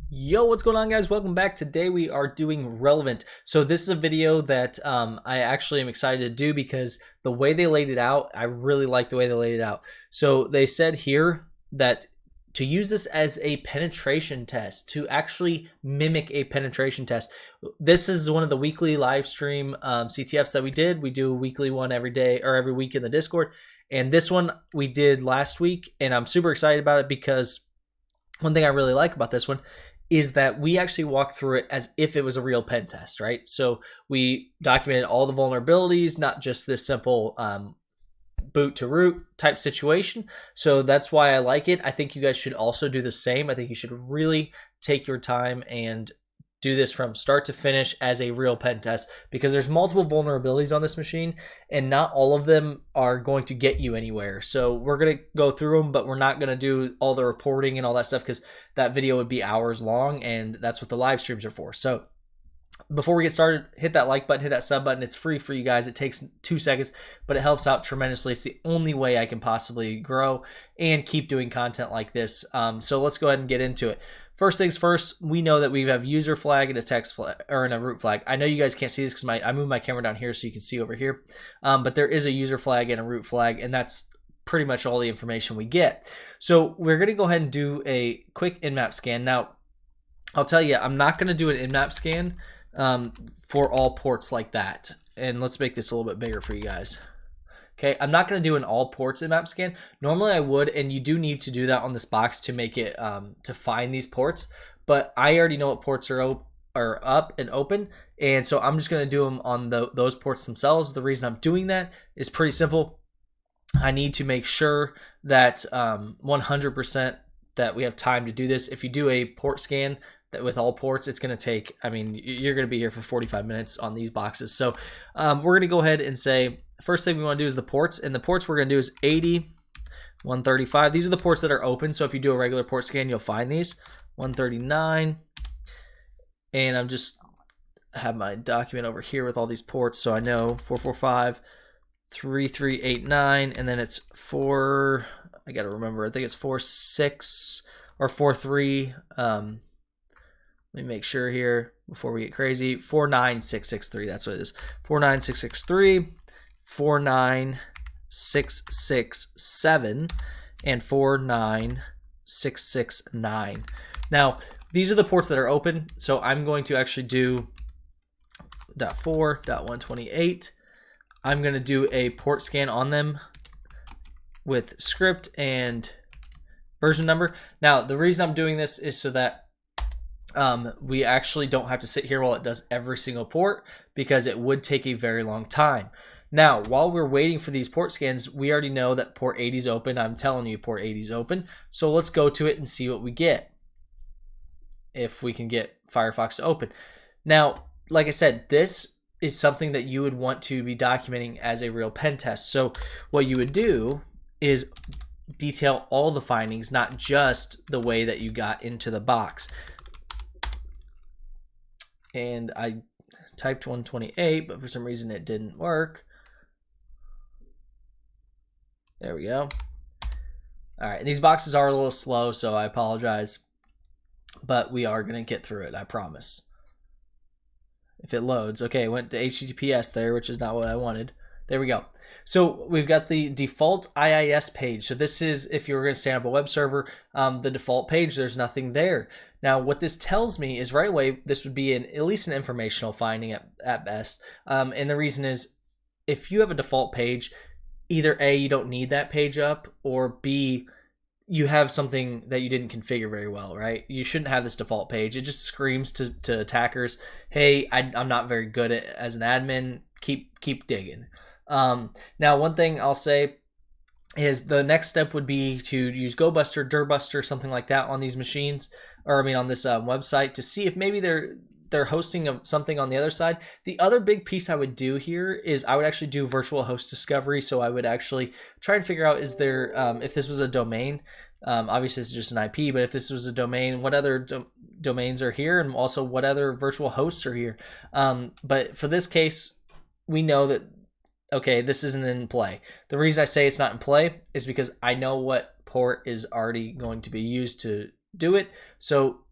Yo, what's going on, guys? Welcome back. Today we are doing relevant. So this is a video that I actually am excited to do because the way they laid it out, I really like the way they laid it out. So they said here that to use this as a penetration test, to actually mimic a penetration test. This is one of the weekly live stream CTFs that we did. We do a weekly one every day or every week in the Discord. And this one we did last week, and I'm super excited about it because one thing I really like about this one is that we actually walked through it as if it was a real pen test, right? So we documented all the vulnerabilities, not just this simple boot to root type situation. So that's why I like it. I think you guys should also do the same. I think you should really take your time and do this from start to finish as a real pen test, because there's multiple vulnerabilities on this machine and not all of them are going to get you anywhere. So we're going to go through them, but we're not going to do all the reporting and all that stuff because that video would be hours long, and that's what the live streams are for. So before we get started, hit that like button, hit that sub button. It's free for you guys. It takes 2 seconds, but it helps out tremendously. It's the only way I can possibly grow and keep doing content like this. So let's go ahead and get into it. First things first, we know that we have user flag and a text flag, or in a root flag. I know you guys can't see this because I moved my camera down here so you can see over here. But there is a user flag and a root flag, and that's pretty much all the information we get. So we're going to go ahead and do a quick nmap scan. Now, I'll tell you, I'm not going to do an nmap scan for all ports like that. And let's make this a little bit bigger for you guys. Okay, I'm not going to do an all ports nmap scan. Normally I would, and you do need to do that on this box to make it, to find these ports. But I already know what ports are up and open, and so I'm just going to do them on those ports themselves. The reason I'm doing that is pretty simple. I need to make sure that 100% that we have time to do this. If you do a port scan that with all ports, it's going to take, I mean, you're going to be here for 45 minutes on these boxes. So we're going to go ahead and say, first thing we want to do is the ports, and the ports we're going to do is 80, 135. These are the ports that are open, so if you do a regular port scan, you'll find these. 139, and I'm just have my document over here with all these ports, so I know 445, 3389, and then it's 4, I got to remember, I think it's 46 or 43. Let me make sure here before we get crazy. 49663, that's what it is. 49663. 49667 and 49669. Now, these are the ports that are open, so I'm going to actually do .4.128. I'm going to do a port scan on them with script and version number. Now, the reason I'm doing this is so that we actually don't have to sit here while it does every single port, because it would take a very long time. Now, while we're waiting for these port scans, we already know that port 80 is open. I'm telling you, port 80 is open. So let's go to it and see what we get, if we can get Firefox to open. Now, like I said, this is something that you would want to be documenting as a real pen test. So what you would do is detail all the findings, not just the way that you got into the box. And I typed 128, but for some reason it didn't work. There we go. All right, and these boxes are a little slow, so I apologize, but we are going to get through it, I promise. If it loads. Okay, it went to HTTPS there, which is not what I wanted. There we go. So we've got the default IIS page. So this is, if you were going to stand up a web server, the default page, there's nothing there. Now, what this tells me is right away, this would be at least an informational finding at best. And the reason is, if you have a default page, either A, you don't need that page up, or B, you have something that you didn't configure very well, right? You shouldn't have this default page. It just screams to attackers, hey, I'm not very good as an admin. Keep digging. Now, one thing I'll say is the next step would be to use GoBuster, Dirbuster, something like that on these machines, or I mean on this website, to see if maybe they're hosting something on the other side. The other big piece I would do here is I would actually do virtual host discovery. So I would actually try and figure out, is there, if this was a domain, obviously it's just an IP, but if this was a domain, what other domains are here, and also what other virtual hosts are here. But for this case, we know that, okay, this isn't in play. The reason I say it's not in play is because I know what port is already going to be used to do it. So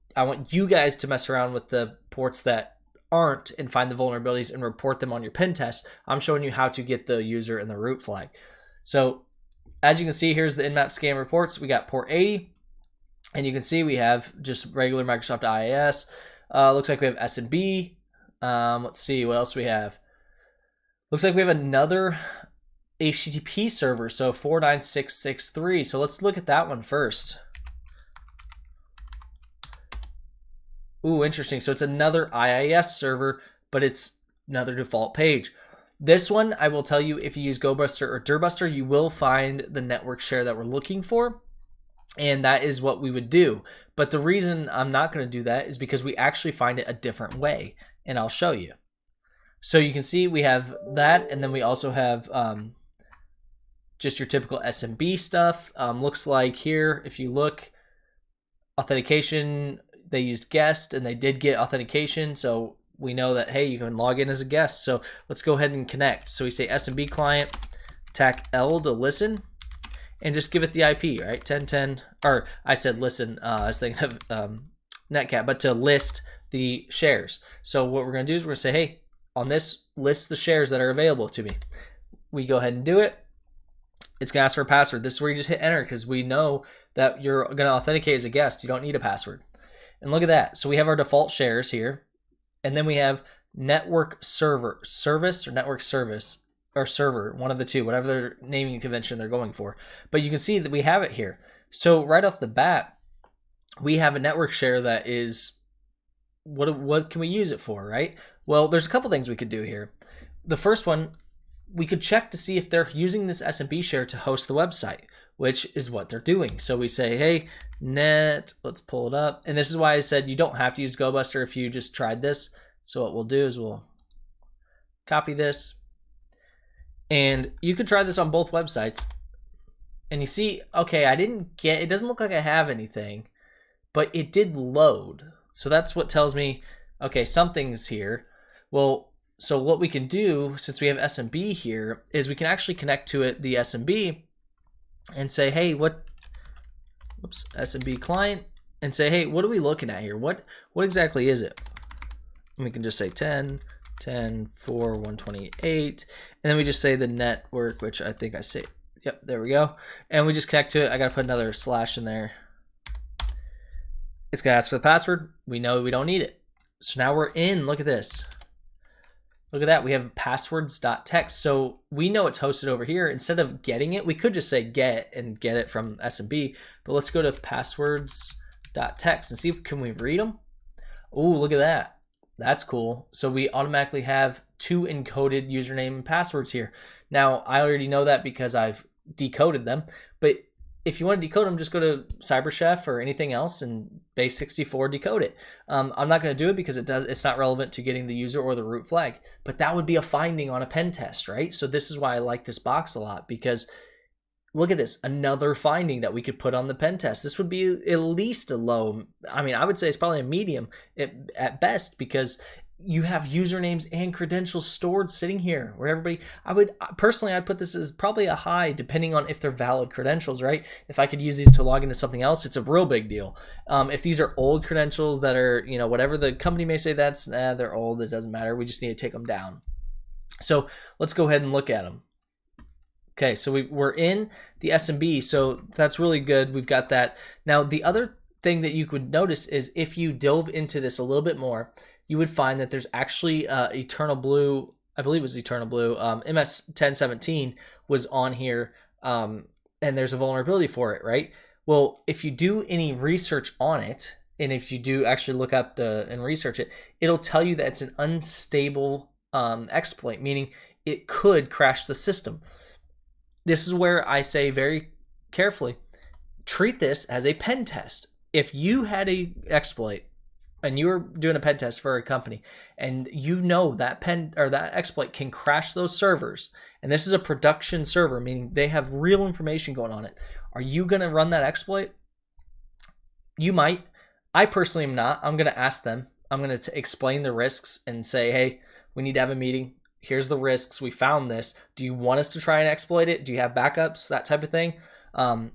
you guys to mess around with the ports that aren't and find the vulnerabilities and report them on your pen test. I'm showing you how to get the user and the root flag. So as you can see, here's the Nmap scan reports. We got port 80, and you can see we have just regular Microsoft IIS. Looks like we have SMB. Let's see what else we have. Looks like we have another HTTP server, so 49663. So let's look at that one first. Ooh, interesting. So it's another IIS server, but it's another default page. This one, I will tell you, if you use GoBuster or Dirbuster, you will find the network share that we're looking for, and that is what we would do. But the reason I'm not going to do that is because we actually find it a different way, and I'll show you. So you can see we have that, and then we also have just your typical SMB stuff. Looks like here, if you look, authentication, they used guest and they did get authentication. So we know that, hey, you can log in as a guest. So let's go ahead and connect. So we say SMB client, tac L to listen, and just give it the IP, right? 1010, or I said listen, I was thinking of netcat, but to list the shares. So what we're going to do is we're going to say, hey, on this, list the shares that are available to me. We go ahead and do it. It's going to ask for a password. This is where you just hit enter because we know that you're going to authenticate as a guest. You don't need a password. And look at that. So we have our default shares here. And then we have network server, service or network service, or server, one of the two, whatever their naming convention they're going for. But you can see that we have it here. So right off the bat, we have a network share that is, what can we use it for, right? Well, there's a couple things we could do here. The first one, we could check to see if they're using this SMB share to host the website, which is what they're doing. So we say, hey, net, let's pull it up. And this is why I said you don't have to use GoBuster if you just tried this. So what we'll do is we'll copy this. And you could try this on both websites. And you see, okay, it doesn't look like I have anything, but it did load. So that's what tells me, okay, something's here. Well, so what we can do, since we have SMB here, is we can actually connect to it, the SMB, and say, hey, SMB client, and say, hey, what are we looking at here? What exactly is it? And we can just say 10, 10, 4, 128, and then we just say the network, which I think I say, yep, there we go. And we just connect to it. I got to put another slash in there. It's going to ask for the password. We know we don't need it. So now we're in. Look at this. Look at that. We have passwords.txt. So we know it's hosted over here. Instead of getting it, we could just say get and get it from SMB. But let's go to passwords.txt and see if can we read them. Oh, look at that. That's cool. So we automatically have 2 encoded username and passwords here. Now, I already know that because I've decoded them. But if you want to decode them, just go to CyberChef or anything else and base64 decode it. I'm not going to do it because it's not relevant to getting the user or the root flag. But that would be a finding on a pen test, right? So this is why I like this box a lot, because look at this, another finding that we could put on the pen test. This would be at least a low. I mean, I would say it's probably a medium at best, because you have usernames and credentials stored sitting here where everybody, I'd put this as probably a high, depending on if they're valid credentials, right? If I could use these to log into something else, it's a real big deal. If these are old credentials that are, whatever the company may say they're old, it doesn't matter. We just need to take them down. So let's go ahead and look at them. Okay, so we're in the SMB, so that's really good. We've got that. Now, the other thing that you could notice is if you dove into this a little bit more, you would find that there's actually Eternal Blue, I believe it was Eternal Blue, MS 1017 was on here, and there's a vulnerability for it, right? Well, if you do any research on it, and if you do actually look up and research it, it'll tell you that it's an unstable exploit, meaning it could crash the system. This is where I say very carefully, treat this as a pen test. If you had a exploit and you were doing a pen test for a company, and you know that that exploit can crash those servers, and this is a production server, meaning they have real information going on it, are you going to run that exploit? You might. I personally am not. I'm going to ask them. I'm going to explain the risks and say, hey, we need to have a meeting. Here's the risks. We found this. Do you want us to try and exploit it? Do you have backups? That type of thing. And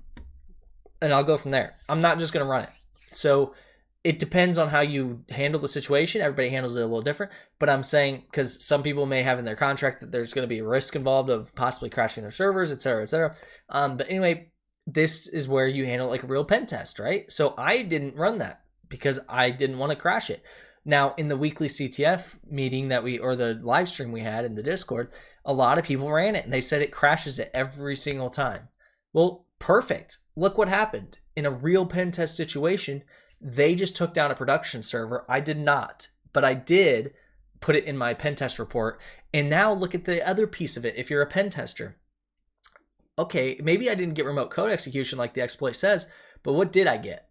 I'll go from there. I'm not just going to run it. So it depends on how you handle the situation. Everybody handles it a little different, but I'm saying because some people may have in their contract that there's going to be a risk involved of possibly crashing their servers, et cetera, et cetera. But anyway, this is where you handle like a real pen test, right? So I didn't run that because I didn't want to crash it. Now, in the weekly CTF meeting that or the live stream we had in the Discord, a lot of people ran it and they said it crashes it every single time. Well, perfect. Look what happened. In a real pen test situation, they just took down a production server. I did not, but I did put it in my pen test report. And now look at the other piece of it. If you're a pen tester, okay, maybe I didn't get remote code execution like the exploit says, but what did I get?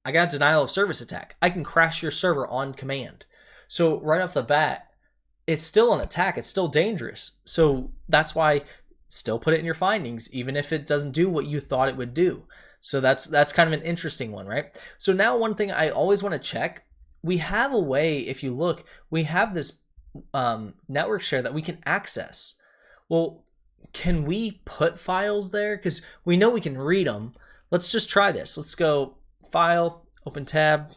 I got a denial of service attack. I can crash your server on command. So right off the bat, it's still an attack. It's still dangerous. So that's why still put it in your findings, even if it doesn't do what you thought it would do. So that's kind of an interesting one, right? So now one thing I always want to check, we have a way, if you look, we have this network share that we can access. Well, can we put files there? Because we know we can read them. Let's just try this. Let's go File, open tab,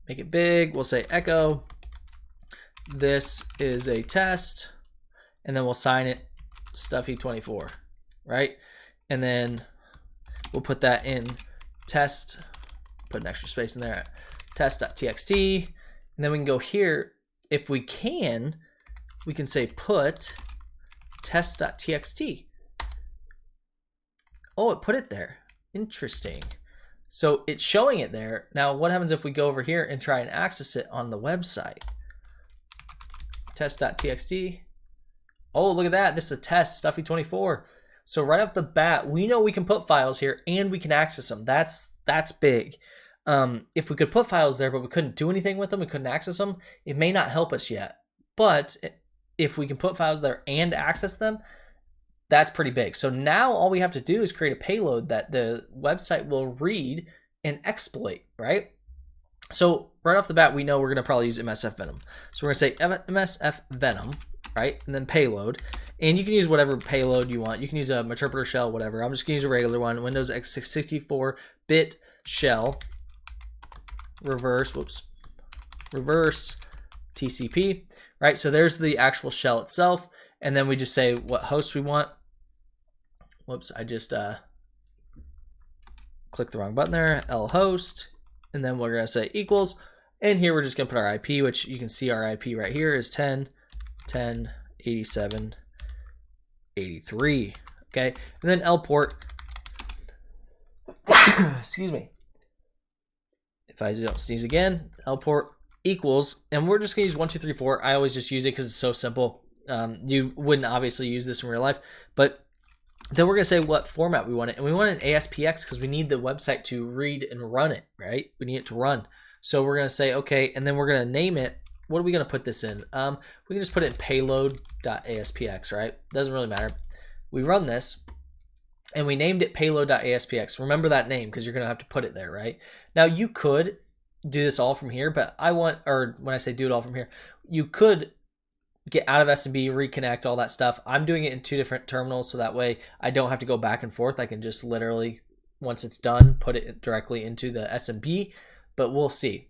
make it big. We'll say echo, this is a test, and then we'll sign it Stuffy24, right? And then we'll put that in test, put an extra space in there, test.txt, and then we can go here. If we can say put test.txt. Oh, it put it there. Interesting. So it's showing it there. Now, what happens if we go over here and try and access it on the website? Test.txt. Oh, look at that. This is a test, Stuffy24. So right off the bat, we know we can put files here and we can access them. That's big. If we could put files there, but we couldn't do anything with them, we couldn't access them, it may not help us yet. But if we can put files there and access them, that's pretty big. So now all we have to do is create a payload that the website will read and exploit, right? So right off the bat, we know we're going to probably use MSF Venom. So we're going to say MSF Venom, right? And then payload. And you can use whatever payload you want. You can use a interpreter shell, whatever. I'm just going to use a regular one, Windows x64-bit shell, reverse TCP, right? So there's the actual shell itself. And then we just say what host we want. Whoops, I just clicked the wrong button there. L host. And then we're going to say equals. And here we're just going to put our IP, which you can see our IP right here is 10, 10, 87, 83. Okay. And then L port. Excuse me. If I don't sneeze again, L port equals. And we're just going to use 1, 2, 3, 4. I always just use it because it's so simple. You wouldn't obviously use this in real life, but then we're going to say what format we want it. And we want an ASPX because we need the website to read and run it, right? We need it to run. So we're going to say, okay, and then we're going to name it. What are we going to put this in? We can just put it in payload.aspx, right? Doesn't really matter. We run this and we named it payload.aspx. Remember that name because you're going to have to put it there, right? Now you could do this all from here, but when I say do it all from here, you could get out of SMB, reconnect, all that stuff. I'm doing it in 2 different terminals, so that way I don't have to go back and forth. I can just literally, once it's done, put it directly into the SMB, but we'll see.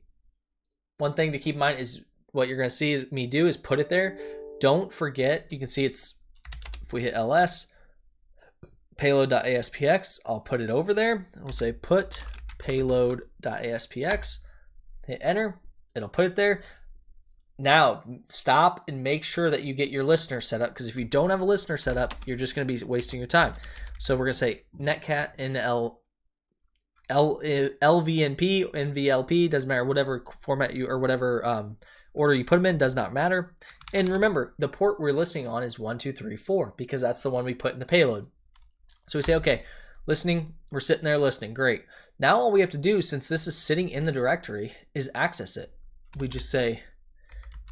One thing to keep in mind is what you're going to see me do is put it there. Don't forget, you can see it's, if we hit ls, payload.aspx, I'll put it over there. We'll say put payload.aspx, hit enter, it'll put it there. Now, stop and make sure that you get your listener set up, because if you don't have a listener set up, you're just going to be wasting your time. So we're going to say netcat NL LVNP, NVLP, doesn't matter, whatever format you, or whatever order you put them in, does not matter. And remember, the port we're listening on is 1, 2, 3, 4, because that's the one we put in the payload. So we say, okay, listening, we're sitting there listening, great. Now all we have to do, since this is sitting in the directory, is access it. We just say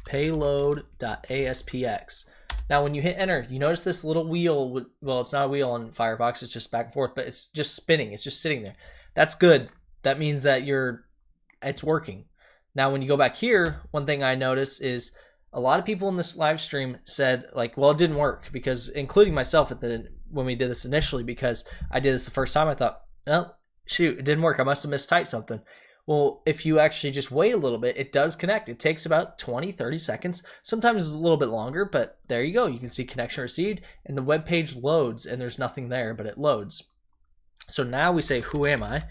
payload.aspx. Now when you hit enter, you notice this little wheel, well, it's not a wheel on Firefox, it's just back and forth, but it's just spinning, it's just sitting there. That's good. That means that it's working. Now when you go back here, one thing I notice is a lot of people in this live stream said, like, well, it didn't work, because, including myself when we did this initially, because I did this the first time, I thought, well, shoot, it didn't work, I must have mistyped something. Well, if you actually just wait a little bit, it does connect. It takes about 20, 30 seconds. Sometimes it's a little bit longer, but there you go. You can see connection received, and the web page loads, and there's nothing there, but it loads. So now we say, who am I?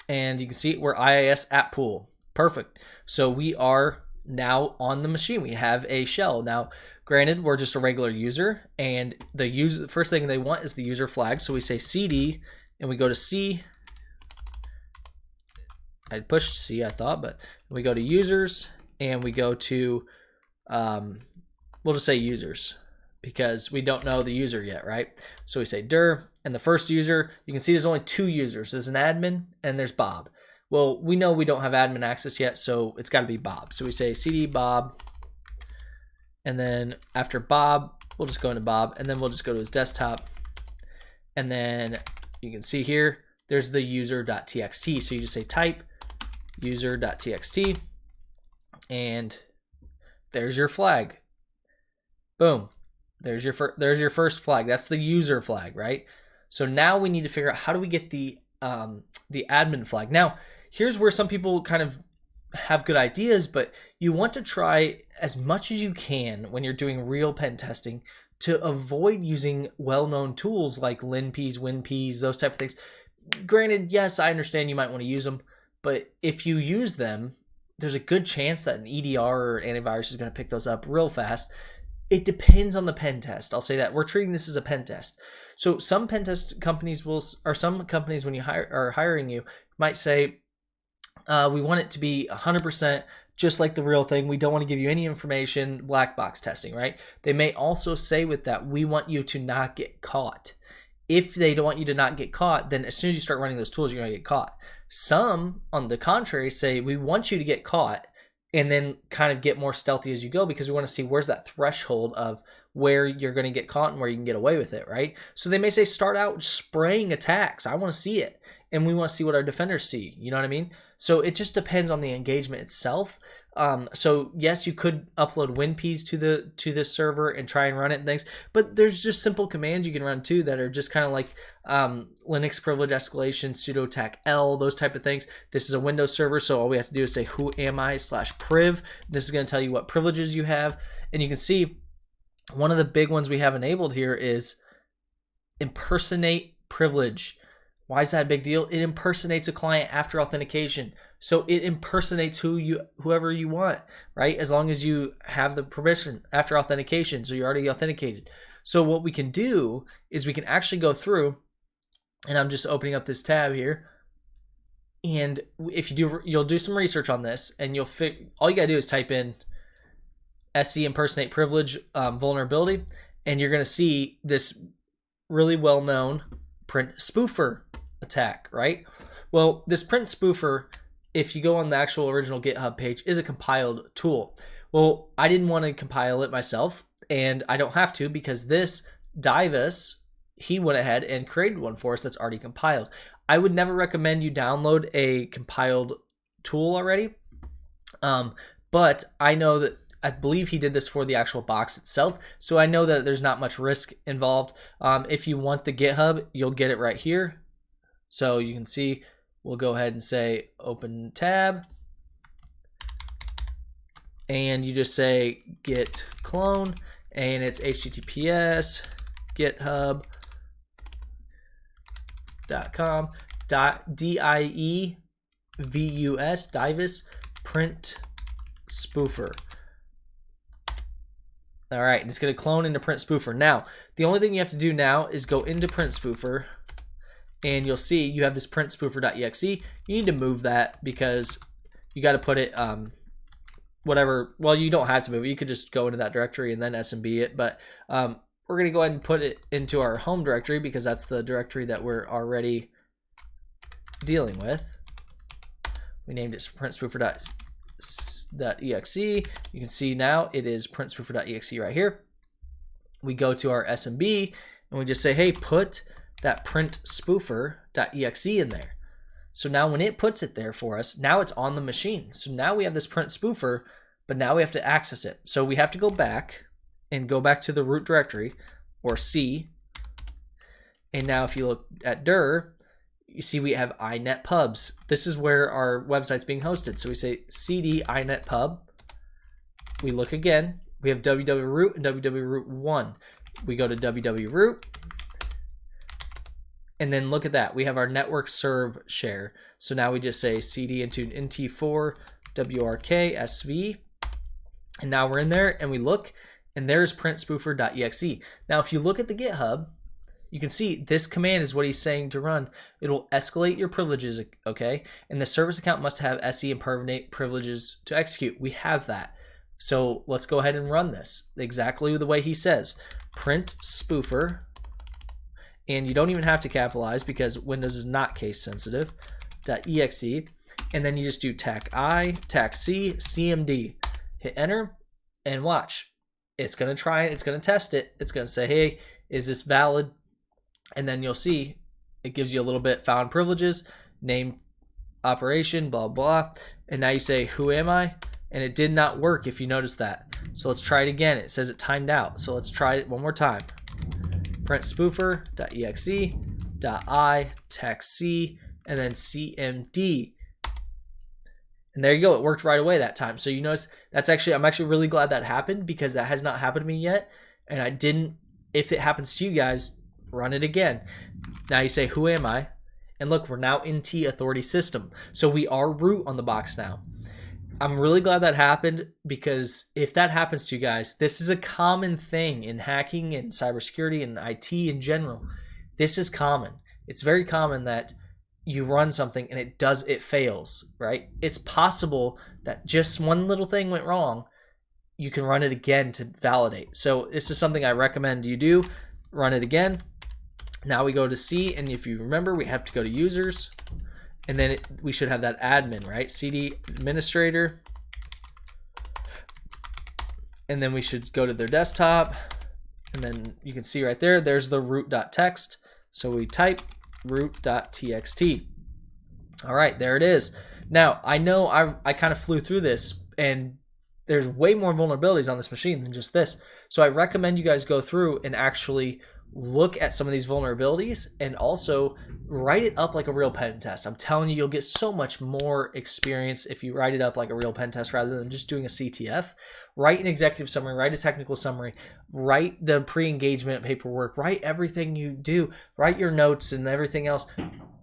And you can see we're IIS at pool. Perfect. So we are now on the machine. We have a shell. Now, granted, we're just a regular user, and the first thing they want is the user flag. So we say CD, and we go to C. I pushed C, I thought, but we go to users, and we go to, we'll just say users, because we don't know the user yet, right? So we say dir, and the first user, you can see there's only 2 users. There's an admin, and there's Bob. Well, we know we don't have admin access yet, so it's got to be Bob. So we say CD Bob, and then after Bob, we'll just go into Bob, and then we'll just go to his desktop, and then you can see here, there's the user.txt. So you just say type user.txt, and there's your flag. Boom. There's your first flag. That's the user flag, right? So now we need to figure out how do we get the admin flag. Now, here's where some people kind of have good ideas, but you want to try as much as you can when you're doing real pen testing to avoid using well-known tools like LinPs, WinPs, those type of things. Granted, yes, I understand you might want to use them, but if you use them, there's a good chance that an EDR or antivirus is going to pick those up real fast. It depends on the pen test. I'll say that. We're treating this as a pen test. So some pen test companies some companies when you are hiring you might say, we want it to be 100% just like the real thing. We don't want to give you any information, black box testing, right? They may also say with that, we want you to not get caught. If they don't want you to not get caught, then as soon as you start running those tools, you're going to get caught. Some, on the contrary, say we want you to get caught and then kind of get more stealthy as you go, because we want to see where's that threshold of where you're going to get caught and where you can get away with it, right? So they may say start out spraying attacks. I want to see it. And we want to see what our defenders see. You know what I mean? So it just depends on the engagement itself. So yes, you could upload WinPs to this server and try and run it and things, but there's just simple commands you can run too that are just kind of like Linux privilege escalation, sudo tac L, those type of things. This is a Windows server, so all we have to do is say who am I /priv. This is going to tell you what privileges you have, and you can see one of the big ones we have enabled here is impersonate privilege. Why is that a big deal? It impersonates a client after authentication. So it impersonates whoever you want, right? As long as you have the permission after authentication, so you're already authenticated. So what we can do is we can actually go through, and I'm just opening up this tab here, and if you do, you'll do some research on this, and all you gotta do is type in SC impersonate privilege vulnerability, and you're gonna see this really well-known print spoofer attack, right? Well, this print spoofer, if you go on the actual original GitHub page, is a compiled tool. Well, I didn't want to compile it myself, and I don't have to because this Divus, he went ahead and created one for us that's already compiled. I would never recommend you download a compiled tool already, but I know that I believe he did this for the actual box itself, so I know that there's not much risk involved. If you want the GitHub, you'll get it right here. So you can see, we'll go ahead and say open tab, and you just say git clone, and it's https github.com.dievus print spoofer. All right, and it's going to clone into print spoofer. Now, the only thing you have to do now is go into print spoofer, and you'll see you have this print spoofer.exe. You need to move that because you got to put it whatever. Well, you don't have to move it. You could just go into that directory and then SMB it. But we're going to go ahead and put it into our home directory because that's the directory that we're already dealing with. We named it print spoofer.exe. You can see now it is print spoofer.exe right here. We go to our SMB and we just say, hey, put that print spoofer.exe in there. So now when it puts it there for us, now it's on the machine. So now we have this print spoofer, but now we have to access it. So we have to go back to the root directory or C. And now if you look at dir, you see we have inet pubs. This is where our website's being hosted. So we say cd inet pub. We look again. We have www root and www root 1. We go to www root. And then look at that. We have our network serve share. So now we just say cd into nt4 wrk sv. And now we're in there and we look, and there's printspoofer.exe. Now, if you look at the GitHub, you can see this command is what he's saying to run. It'll escalate your privileges, okay? And the service account must have SE and permanent privileges to execute. We have that. So let's go ahead and run this exactly the way he says. Print spoofer, and you don't even have to capitalize because Windows is not case sensitive, .exe, and then you just do tac I, tac C, cmd. Hit enter and watch. It's gonna try it, it's gonna test it. It's gonna say, hey, is this valid? And then you'll see it gives you a little bit found privileges, name, operation, blah, blah. And now you say, who am I? And it did not work if you notice that. So let's try it again. It says it timed out. So let's try it one more time. Print spoofer.exe, .i, tac C, and then cmd. And there you go. It worked right away that time. So you notice that's actually, I'm actually really glad that happened because that has not happened to me yet. And I didn't, if it happens to you guys, run it again. Now you say, who am I? And look, we're now in T authority system. So we are root on the box now. I'm really glad that happened because if that happens to you guys, this is a common thing in hacking and cybersecurity and IT in general. This is common. It's very common that you run something and it fails, right? It's possible that just one little thing went wrong. You can run it again to validate. So this is something I recommend you do. Run it again. Now we go to C, and if you remember, we have to go to users, and then we should have that admin, right? CD administrator, and then we should go to their desktop, and then you can see right there, there's the root.txt. So we type root.txt. All right, there it is. Now, I know I kind of flew through this, and there's way more vulnerabilities on this machine than just this. So I recommend you guys go through and actually look at some of these vulnerabilities and also write it up like a real pen test. I'm telling you, you'll get so much more experience if you write it up like a real pen test rather than just doing a CTF. Write an executive summary, write a technical summary, write the pre-engagement paperwork, write everything you do, write your notes and everything else.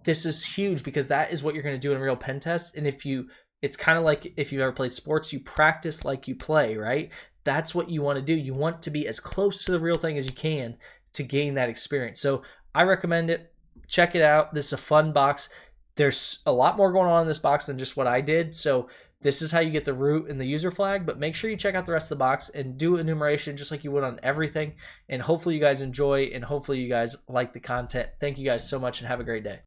This is huge because that is what you're going to do in a real pen test. And it's kind of like if you've ever played sports, you practice like you play, right? That's what you want to do. You want to be as close to the real thing as you can to gain that experience. So I recommend it. Check it out. This is a fun box. There's a lot more going on in this box than just what I did. So this is how you get the root and the user flag, but make sure you check out the rest of the box and do enumeration just like you would on everything. And hopefully you guys enjoy and hopefully you guys like the content. Thank you guys so much and have a great day.